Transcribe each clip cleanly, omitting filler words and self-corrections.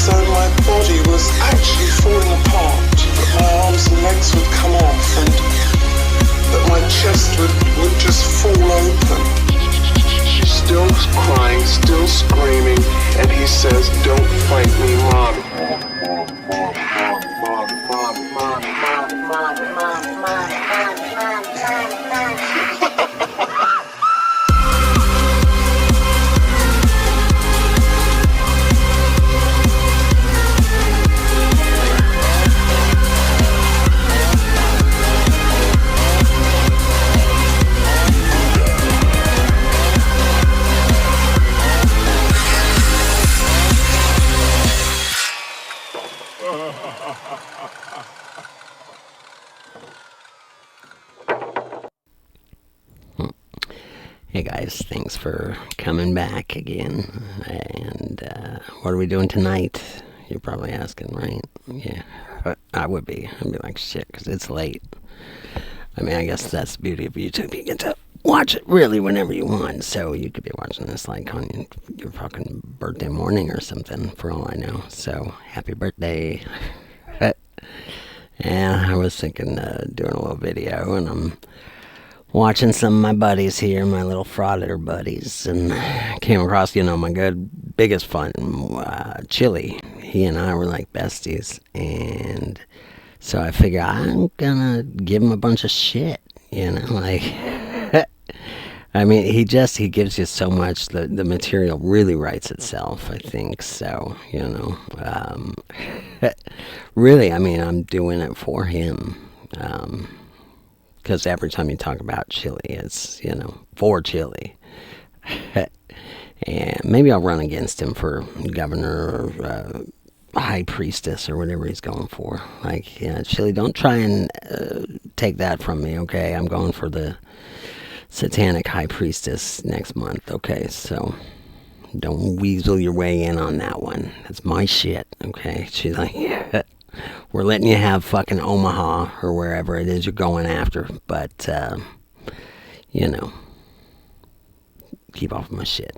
as though my body was actually falling apart, that my arms and legs would come off and that my chest would just fall open. Still crying, still screaming, and he says, "Don't fight me, Mom." Hey guys, thanks for coming back again. And what are we doing tonight? You're probably asking, right? Yeah, I would be. I'd be like, shit, because it's late. I mean, I guess that's the beauty of YouTube. You get to watch it really whenever you want. So you could be watching this like on your fucking birthday morning or something, for all I know. So happy birthday. And I was thinking doing a little video, and I'm watching some of my buddies here, my little frauditor buddies, and came across, my good, biggest fun, Chili. He and I were like besties, and so I figure I'm gonna give him a bunch of shit, like, I mean, he gives you so much, the material really writes itself, I think, so, really, I mean, I'm doing it for him, because every time you talk about Chili, it's, for Chili. And maybe I'll run against him for governor or high priestess or whatever he's going for. Like, Chili, don't try and take that from me, okay? I'm going for the satanic high priestess next month, okay? So don't weasel your way in on that one. That's my shit, okay? She's like, we're letting you have fucking Omaha or wherever it is you're going after, but, keep off my shit.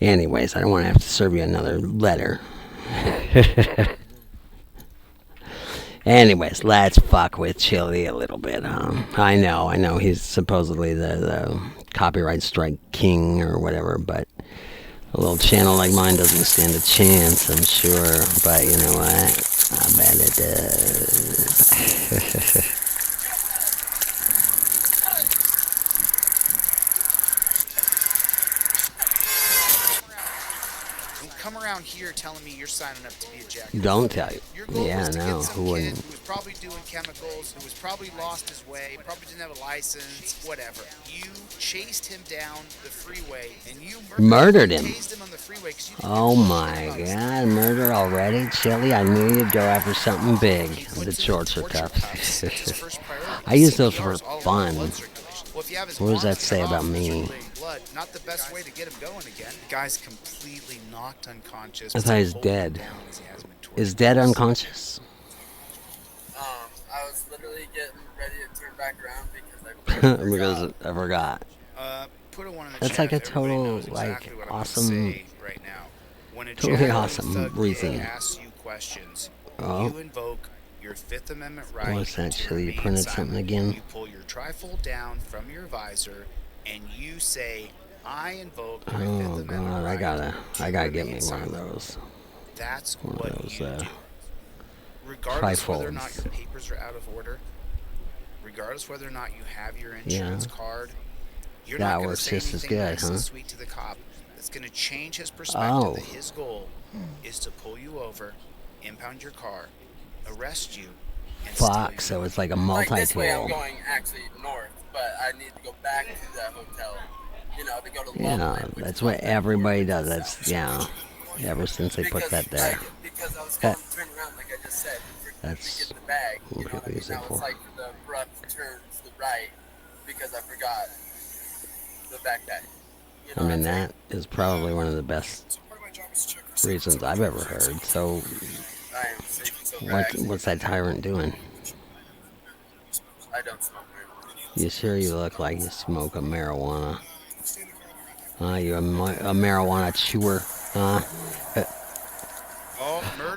Anyways, I don't want to have to serve you another letter. Anyways, let's fuck with Chili a little bit, huh? I know, he's supposedly the copyright strike king or whatever, but a little channel like mine doesn't stand a chance, I'm sure, but you know what? I bet it does. Come around here telling me you're signing up to be a jack. Don't tell you. Your goal Yeah, was to no, get some who kid wouldn't? who was probably doing chemicals, who was probably lost his way, probably didn't have a license, whatever. You chased him down the freeway and you Murdered him. Tased him on the freeway 'cause you Oh my god, murder already? Chili, I knew you'd go after something big. The torture cuffs. I use those for fun. What does that say about me? Not the best way to get him going again. The guy's completely knocked unconscious. I thought he's dead. Is dead unconscious? I was literally getting ready to turn back around because I forgot. Put a one in the That's chat like a if everybody total, knows exactly like, what I'm awesome, gonna say right now. When a totally jack awesome thug reason. asks you questions, Oh. you invoke your Fifth Amendment right. What's that, to Chili? You remain printed silent. something again? You pull your trifold down from your visor, and you say, "I invoke my Fifth Oh Amendment god, right." I gotta get me remain one of silent. those. That's One what of those, you do. Regardless whether or not trifolds. your papers are out of order, regardless whether or not you have your insurance card, you're That not going to works say just as anything good, nice huh? and sweet to the cop. That's going to change his perspective. Oh. That his goal is to pull you over, impound your car, arrest you, and Fuck, steal so your it's like a Like this way I'm multi-tool. going actually north, but I need to go back to that hotel. To go to Yeah, Loveland, which that's is what like everybody north does. and That's, south. ever since they put that there. Because I was going to turn around, like I just said, That's to get the bag. what people use it Now for. it's like the abrupt turn to the right because I forgot the backpack. I mean, that is probably one of the best reasons I've ever heard. So, I am safe and so what's that tyrant doing? I don't smoke marijuana. You sure you look like you smoke a marijuana? You a marijuana chewer? Oh,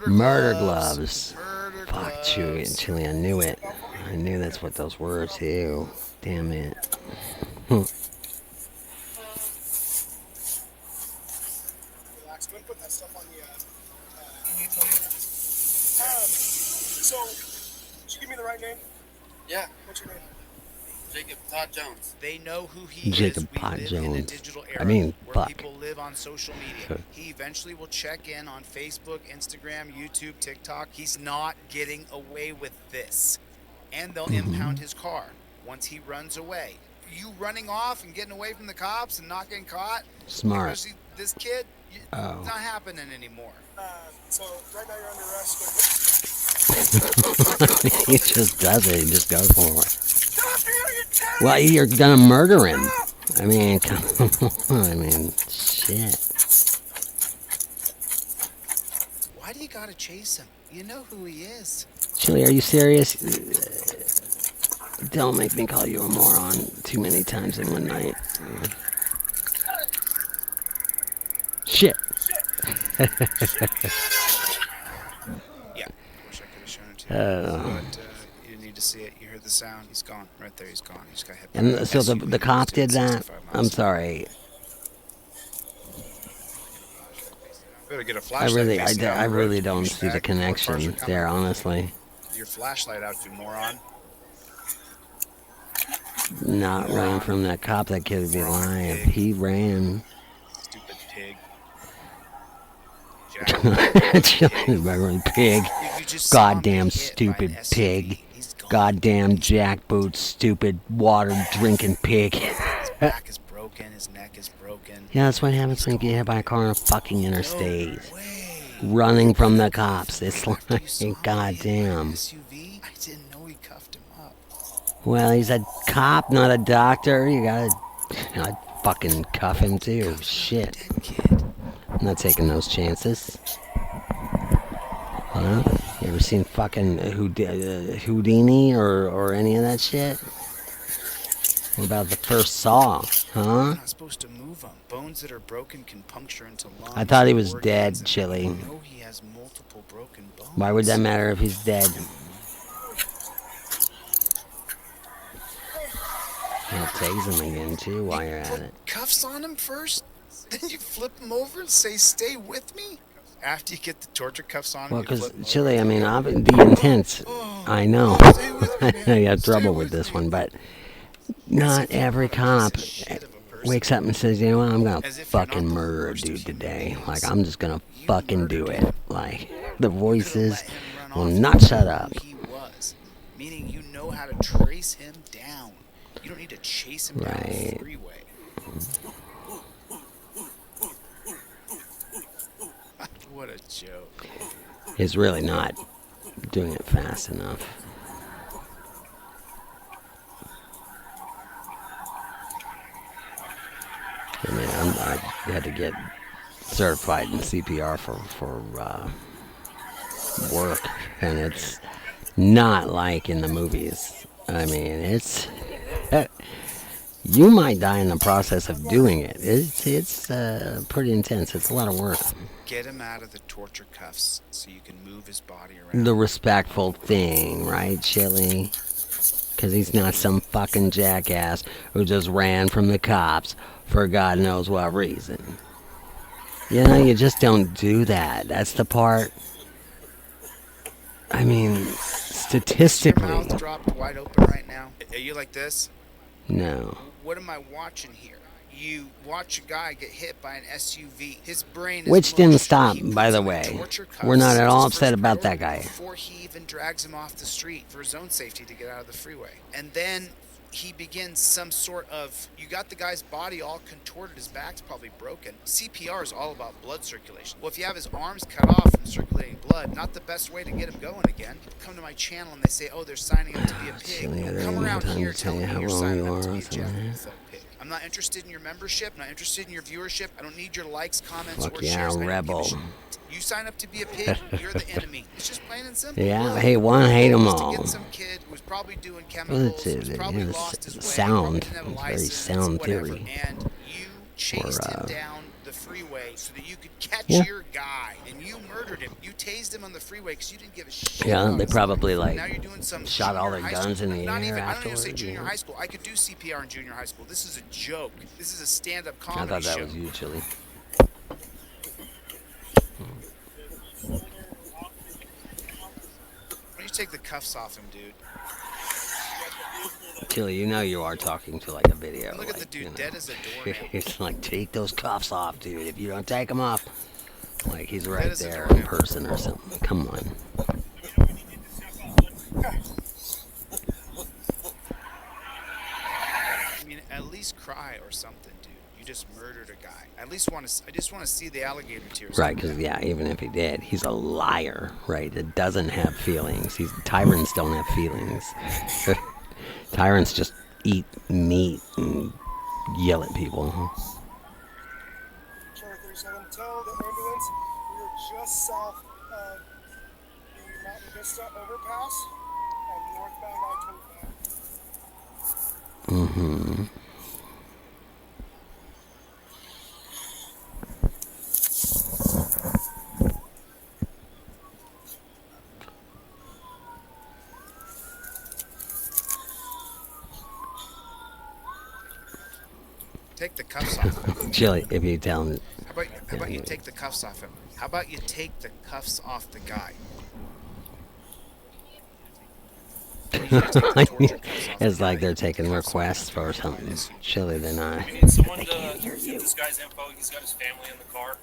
Murder gloves. Murder Fuck, gloves. Chilly, I knew it. I knew that's what those were too. Damn it. Relax. Go ahead and put that stuff on the. So, did you give me the right name? Yeah, What's your name? Jacob Todd Jones. They know who he Jacob is. We Pot live in a Jones. digital I era mean, where fuck. people live on social media. He eventually will check in on Facebook, Instagram, YouTube, TikTok. He's not getting away with this. And they'll impound his car once he runs away. You running off and getting away from the cops and not getting caught? Smart. Especially this kid, it's Oh. not happening anymore. So, right now you're under arrest. He just does it. He just goes for it. Well, you're gonna murder him. I mean, come on. I mean, shit. Why do you gotta chase him? You know who he is. Chilly, are you serious? Don't make me call you a moron too many times in one night. Shit. Yeah. Wish I could have shown it to you. But you didn't need to see it. You heard the sound. He's gone. Right there, he's gone. He just got hit by And an so SUV the cop doing did that? 65 miles I'm an hour. sorry. Better get a I flashlight. really, facing down I the road, really you don't see the douchebag. More cars connection are coming. there, honestly. Your flashlight out, you moron. Not running from that cop, that kid would be lying. If he ran, Stupid pig. Chilly, pig. You just saw him Goddamn get hit by stupid an SUV. pig. He's gone. Goddamn jackboot, stupid water drinking pig. His back is broken. His neck is broken. Yeah, that's what happens when you get hit by a car on a fucking interstate. No way. Running from the cops. It's After you saw him like, get hit by an goddamn. SUV, I didn't know he cuffed him up. Well, he's a cop, not a doctor. You gotta fucking cuff him too. Shit. Dead kid. I'm not taking those chances. Huh? You ever seen fucking Houdini or any of that shit? What about the first Saw? You're Huh? not supposed to move him. Bones that are broken can puncture into lungs. I thought he was organs, dead, and Chilly. You know he has multiple broken bones. Why would that matter if he's dead? I'll tase him again too while you're at Put it. cuffs on him first, then you flip him over and say, "Stay with me." After you get the torture cuffs on him, Well, you flip because him over Chilly, I and mean, say, the intent. I know. Stay with me, I man. got Stay trouble with with this me. one, but As not if you're every not a cop piece of shit of a person. wakes up and says, you know what, I'm gonna As if you're not fucking the murder a worst of dude human today. beings. Like, I'm just gonna You fucking do murdered it. him. Like, the You could've voices let him run will off not and shut know up. who he was, meaning you know how to trace him down. You don't need to chase him down Right. the freeway. What a joke. He's really not doing it fast enough. I mean, I had to get certified in CPR for work, and it's not like in the movies. I mean, it's you might die in the process of doing it. It's pretty intense. It's a lot of work. Get him out of the torture cuffs so you can move his body around. The respectful thing, right, Chilly? Because he's not some fucking jackass who just ran from the cops for God knows what reason. You know, you just don't do that. That's the part. I mean, Your statistically, mouth dropped wide open right now. Are you like this? no. What am I watching here? You watch a guy get hit by an SUV. His brain is Which didn't mushed. stop, He by puts the him in way. torture cuffs. We're not at It's all his upset first about that priority guy. Before he even drags him off the street for his own safety to get out of the freeway. And then he begins some sort of, you got the guy's body all contorted, his back's probably broken. CPR is all about blood circulation. Well, if you have his arms cut off from circulating blood, not the best way to get him going again. People come to my channel and they say, oh, they're signing up to be a pig. Silly, I don't Come even around have time here to tell telling you me how you're wrong signing you up to are be or a something. jackboot pig. I'm not interested in your membership, not interested in your viewership. I don't need your likes, comments, Fuck or yeah, shares. I don't give a rebel. shit. You sign up to be a pig, you're the enemy. It's just plain and simple. Yeah, Look, hate one, hate 'em was to all. get some kid who was probably doing Well, chemicals, it's, was you probably know, lost his way, sound. probably didn't have a It's very license, sound whatever, theory. and you chased him Or, down the freeway so that you could catch yeah. your guy, and you murdered murdered him. You tased him on the freeway because you didn't give a shit. Yeah, about they his probably life. like Now you're doing some shot all junior their high guns school. in the Not air even, I don't even afterwards. say junior you know? high school. I could do CPR in junior high school. This is a joke. This is a stand-up I comedy thought that show. was you, Chili. Why don't you take the cuffs off him, dude? Chili, you know you are talking to like a video. Look like, at the dude, you know. dead as a doornail. It's like, take those cuffs off, dude. If you don't take them off, like he's Dead right as a there in doornail. person or something. Come on. I mean, at least cry or something, dude. You just murdered a guy. I just want to see the alligator tears. Right, because, yeah, even if he did, he's a liar, right? It doesn't have feelings. Tyrants don't have feelings. Tyrants just eat meat and yell at people. Charlie 37, tell the ambulance we are just south of the Mountain Vista overpass on northbound I-25. Mm-hmm. Take the cuffs off him. Chili, if you tell him. How about you take the cuffs off him? How about you take the cuffs off the guy? It's like they're taking requests for something. Chili, they're not. We need someone to get this guy's info. He's got his family in the car.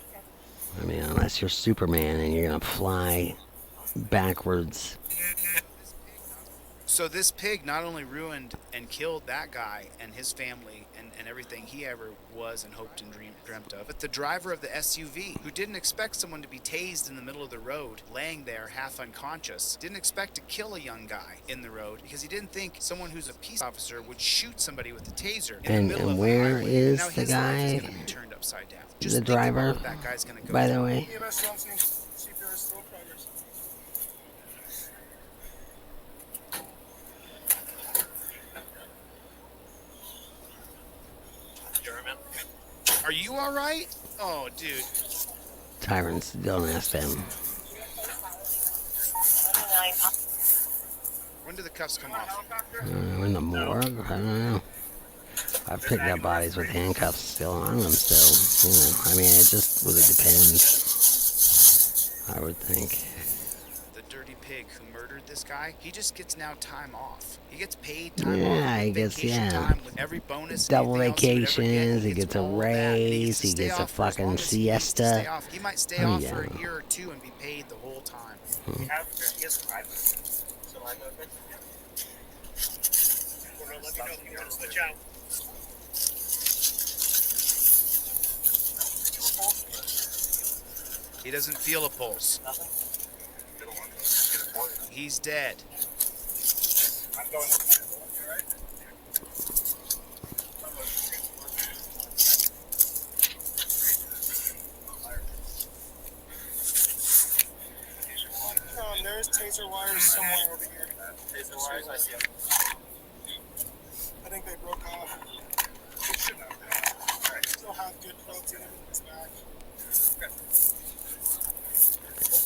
I mean, unless you're Superman and you're gonna fly backwards. So this pig not only ruined and killed that guy and his family and everything he ever was and hoped and dreamt of, but the driver of the SUV, who didn't expect someone to be tased in the middle of the road, laying there half unconscious, didn't expect to kill a young guy in the road because he didn't think someone who's a peace officer would shoot somebody with a taser in the middle of where the highway. is Now the his life guy? is gonna be turned upside down. The Just think about driver, what that guy's gonna go by through. the way. EMS Johnson, CPR is still in progress. German. Are you all right? Oh, dude. Tyrants, don't ask them. When do the cuffs come off? In the morgue? I don't know. I've picked up bodies with handcuffs still on them still. You know, I mean, it just really depends. I would think. The dirty pig who murdered this guy, he just gets now time off. He gets paid time off. Yeah, he gets, vacation yeah. time with every bonus. Double anything else he would ever vacations, get. he gets a all that, and he raise, gets to he stay gets a off for as fucking long as he needs to siesta. stay off. He might stay Oh, off yeah. for a year or two and be paid the whole time. He has private. So I know that. We're gonna let me know if you want to switch out. He doesn't feel a pulse. He's dead. I'm going with you. You all right? There's taser wires somewhere over here. Taser wires, I see him. I think they broke off. Still have good protein in his back.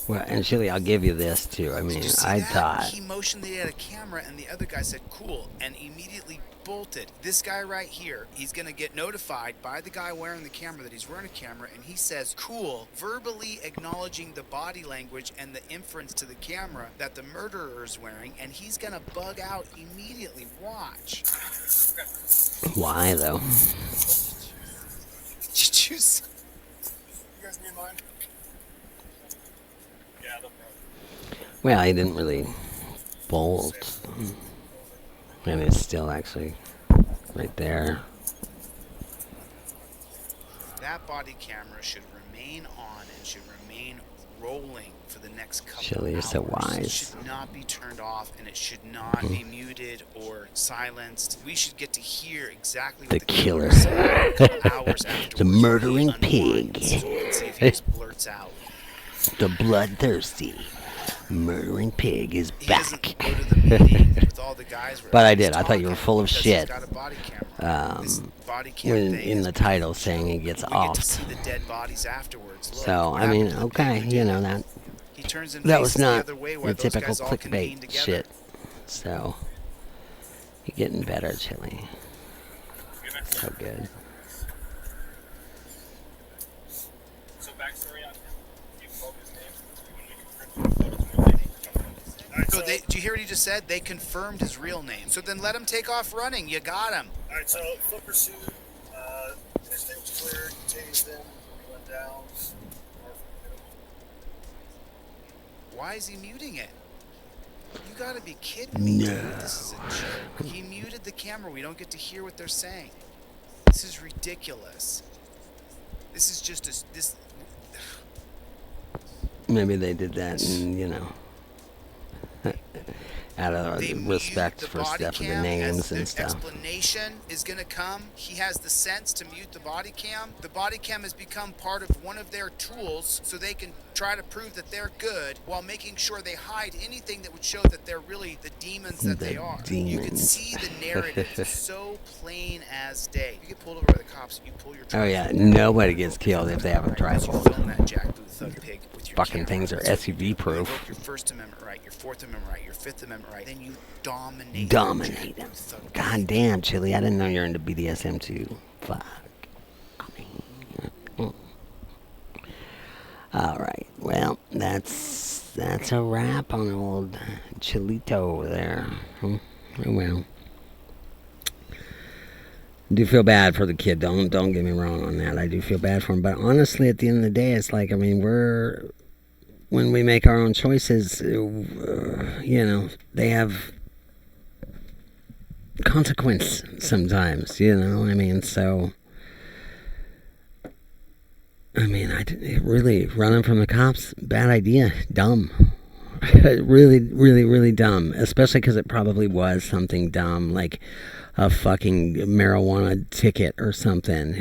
Well, and Chili, I'll give you this too. I mean, Did you see I that? thought. He motioned that he had a camera, and the other guy said, cool, and immediately bolted. This guy right here, he's going to get notified by the guy wearing the camera that he's wearing a camera, and he says, cool, verbally acknowledging the body language and the inference to the camera that the murderer is wearing, and he's going to bug out immediately. Watch. Why though? Did you see? You guys need mine? Yeah, no problem. Well, he didn't really bolt, and it's still actually right there. That body camera should remain on and should remain rolling for the next couple Chili, of you're hours. so It wise. should not be turned off, and it should not be muted or silenced. We should get to hear exactly what The killer. said a couple hours afterwards. The murdering when he pig. unwinds, so we can see if he just blurts out. The bloodthirsty murdering pig is He back. doesn't go to the meeting with all the guys. where But I everybody's did. I thought you were talking full of because shit. He's got a body camera. This body cam When thing in is the pretty title cool. saying he gets We get to off. see the dead bodies afterwards. Look, So what I mean, happened to the okay, pig who you did know it? that turns and That was faces the not other way your while those typical guys all convene clickbait together. shit. So, you're getting better, Chili. So good. So backstory on him. You broke his name when we confirmed his real name. So do you hear what he just said? They confirmed his real name. So then let him take off running. You got him. Alright, so foot pursuit, his name was cleared, tased him, he went down. Why is he muting it? You gotta be kidding me, dude. This is a joke. He muted the camera. We don't get to hear what they're saying. This is ridiculous. This is just this. Maybe they did that, and out of They respect mute for the body stuff, the cam names as and the stuff. explanation is gonna come. He has the sense to mute the body cam. The body cam has become part of one of their tools, so they can try to prove that they're good while making sure they hide anything that would show that they're really the demons that they are. You can demons. see the narrative so plain as day. You get pulled over by the cops, you pull your Oh yeah, nobody gets killed if they have a you tripod. film that jackboot thug pig with your Fucking camera. things are So SUV you proof. invoke your First Amendment right, your Fourth Amendment right, your Fifth Amendment right, then you dominate. Dominate that them. jackboot thug pig. God damn, Chili, I didn't know you're into BDSM too. Fuck. Alright, well, that's a wrap on old Chilito there. Oh well. I do feel bad for the kid. Don't get me wrong on that. I do feel bad for him. But honestly, at the end of the day, it's like, I mean, when we make our own choices, they have consequence sometimes, I mean, so, I mean, really, running from the cops, bad idea, dumb. Really, really, really dumb, especially because it probably was something dumb, like a fucking marijuana ticket or something.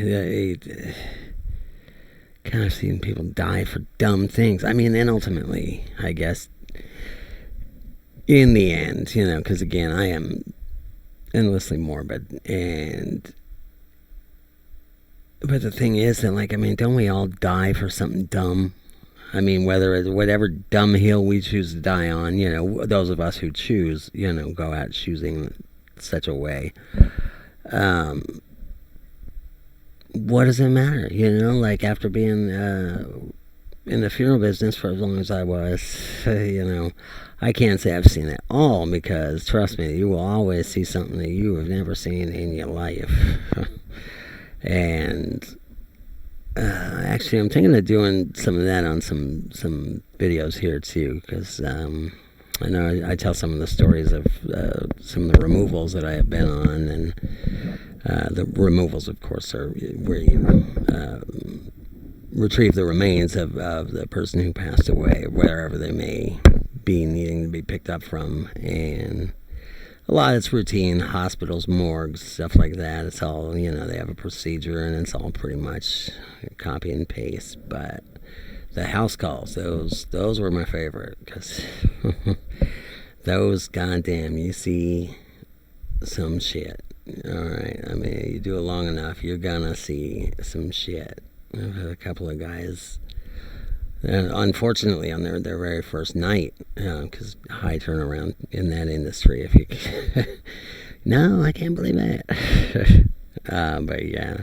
God, I've seen people die for dumb things. I mean, and ultimately, I guess, in the end, because again, I am endlessly morbid, but the thing is that, like, I mean, don't we all die for something dumb? I mean, whether it's whatever dumb hill we choose to die on, those of us who choose, go out choosing such a way. What does it matter? Like, after being in the funeral business for as long as I was, I can't say I've seen it all, because trust me, you will always see something that you have never seen in your life. And actually, I'm thinking of doing some of that on some videos here too, because I know I tell some of the stories of some of the removals that I have been on, and the removals, of course, are where you retrieve the remains of the person who passed away, wherever they may be needing to be picked up from, and a lot of it's routine, hospitals, morgues, stuff like that. It's all, they have a procedure, and it's all pretty much copy and paste. But the house calls, those were my favorite, because those, goddamn, you see some shit. Alright, I mean, you do it long enough, you're gonna see some shit. I've had a couple of guys, unfortunately, on their very first night, because high turnaround in that industry, if you no, I can't believe that. But yeah,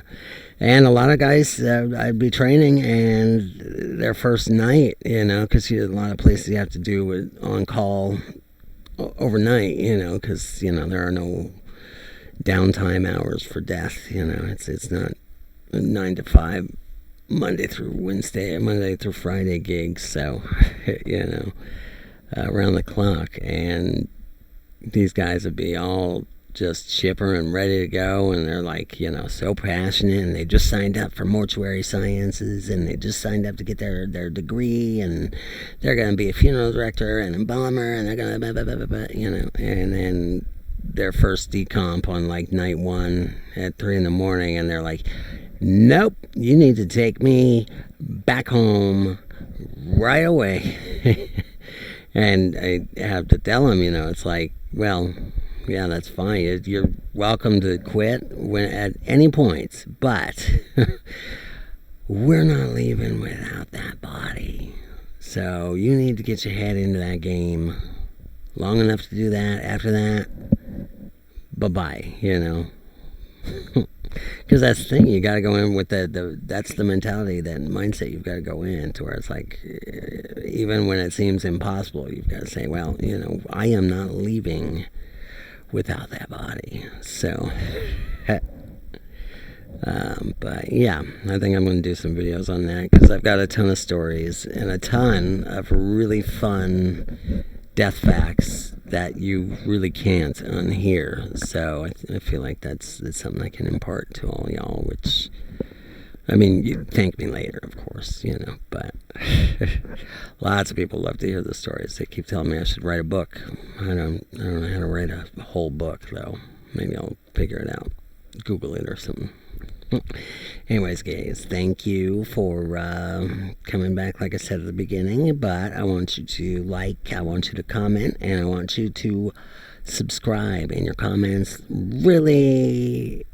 and a lot of guys I'd be training, and their first night, because a lot of places you have to do with on call overnight, because there are no downtime hours for death. It's not a 9 to 5 Monday through Friday gigs, so around the clock, and these guys would be all just chipper and ready to go, and they're like, so passionate, and they just signed up for mortuary sciences, and they just signed up to get their degree, and they're going to be a funeral director and embalmer, and they're going to and then their first decomp on like night 1 at 3 in the morning, and they're like, nope, you need to take me back home right away. And I have to tell them, it's like, well, yeah, that's fine. You're welcome to quit at any point, but we're not leaving without that body. So you need to get your head into that game long enough to do that. After that, bye-bye, you know. Because that's the thing, you got to go in with that's the mentality, that mindset you've got to go in to, where it's like, even when it seems impossible, you've got to say, well, you know, I am not leaving without that body. So, but yeah, I think I'm going to do some videos on that, because I've got a ton of stories and a ton of really fun death facts that you really can't unhear. So I feel like that's something I can impart to all y'all, which, I mean, you thank me later, of course, you know, but lots of people love to hear the stories. They keep telling me I should write a book. I don't know how to write a whole book, though. Maybe I'll figure it out. Google it or something. Anyways, guys, thank you for coming back, like I said at the beginning. But I want you to like, I want you to comment, and I want you to subscribe. And your comments really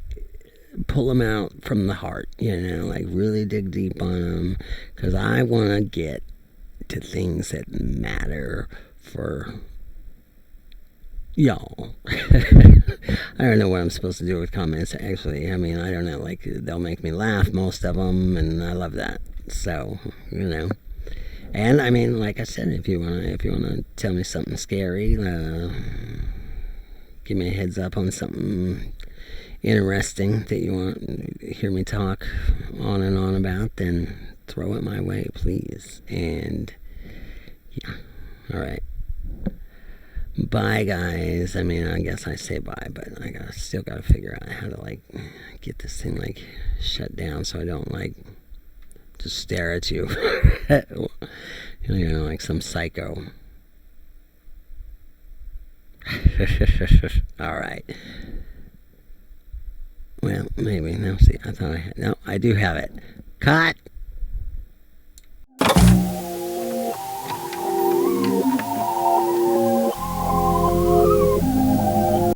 pull them out from the heart, you know, like really dig deep on them, because I want to get to things that matter for y'all. I don't know what I'm supposed to do with comments, actually. I mean, I don't know, like, they'll make me laugh, most of them, and I love that. So, you know, and I mean, like I said, if you wanna tell me something scary, give me a heads up on something interesting that you want to hear me talk on and on about, then throw it my way, please. And yeah, all right. Bye, guys. I mean, I guess I say bye, but I still gotta figure out how to, like, get this thing, like, shut down so I don't, like, just stare at you. You know, like some psycho. Alright. Well, maybe. No, see, I thought I had... No, I do have it. Cut!